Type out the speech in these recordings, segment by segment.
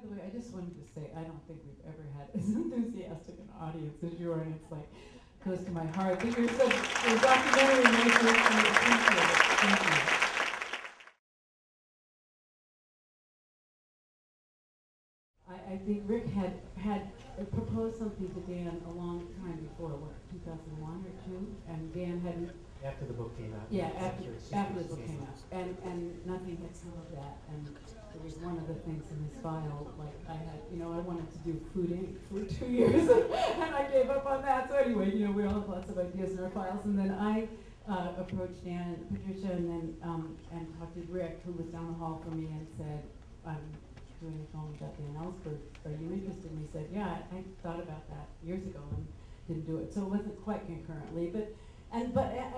the way, I just wanted to say, I don't think we've ever had as enthusiastic an audience as you are, and it's like, close to my heart. That you're such a documentary maker, and I appreciate it. Thank you. I think Rick had proposed something to Dan a long time before, what, 2001 or 2? And Dan hadn't. After the book came out. Yeah, after the book came out. And nothing had come of that. And it was one of the things in his file, like I had, I wanted to do Food Inc. for 2 years, and I gave up on that. So anyway, we all have lots of ideas in our files. And then I approached Dan and Patricia and then and talked to Rick, who was down the hall from me, and said, I'm doing a film about Daniel Ellsberg. Are you interested? And he said, yeah, I thought about that years ago and didn't do it. So it wasn't quite concurrently, but as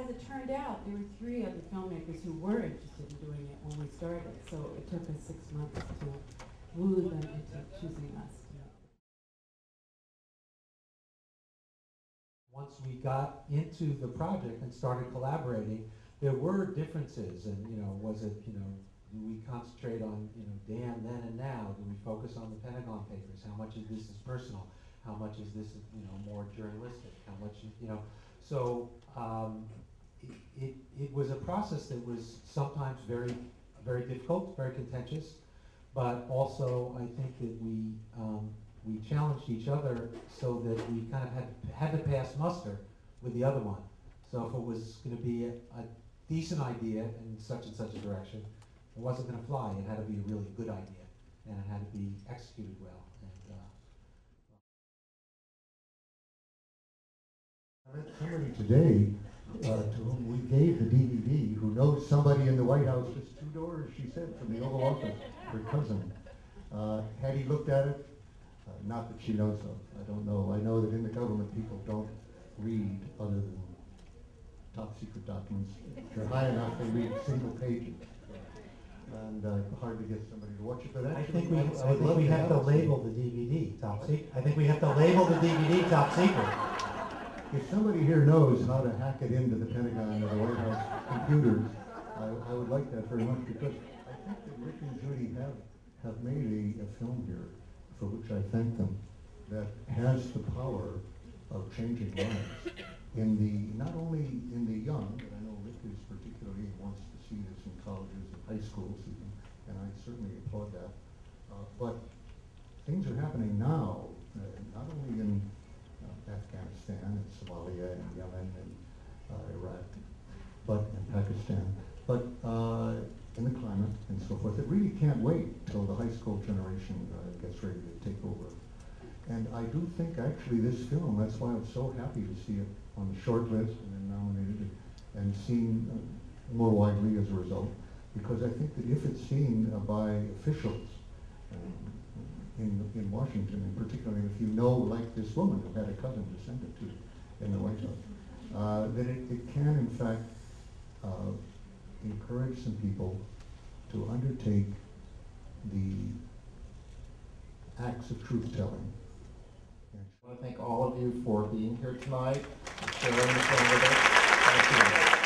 it turned out, there were 3 other filmmakers who were interested in doing it when we started. So it took us 6 months to woo them into choosing us. Once we got into the project and started collaborating, there were differences, and was it, do we concentrate on, Dan then and now? Do we focus on the Pentagon Papers? How much of this is personal? How much is this, more journalistic? How much, So it was a process that was sometimes very, very difficult, very contentious, but also I think that we challenged each other so that we kind of had to pass muster with the other one. So if it was going to be a decent idea in such and such a direction, it wasn't going to fly. It had to be a really good idea, and it had to be executed well. I met somebody today to whom we gave the DVD, who knows somebody in the White House just 2 doors, she said, from the Oval Office, her cousin. Had he looked at it? Not that she knows of. I don't know. I know that in the government people don't read other than top secret documents. If they're high enough, they read single pages. And hard to get somebody to watch it. But actually, I think we have to label the DVD top secret. I think we have to label the DVD top secret. If somebody here knows how to hack it into the Pentagon or the White House computers, I would like that very much, because I think that Rick and Judy have made a film here, for which I thank them, that has the power of changing lives. Not only in the young, but I know Rick is particularly wants to see this in colleges and high schools even, and I certainly applaud that. But things are happening now, not only in Afghanistan and Somalia and Yemen and Iraq, and Pakistan, but in the climate and so forth. It really can't wait till the high school generation gets ready to take over. And I do think actually this film, that's why I'm so happy to see it on the short list and then nominated and seen more widely as a result, because I think that if it's seen by officials in Washington, and particularly if you know, like this woman who had a cousin to send it to in the White House, that it can in fact encourage some people to undertake the acts of truth-telling. I want to thank all of you for being here tonight, for sharing this film with us. Thank you.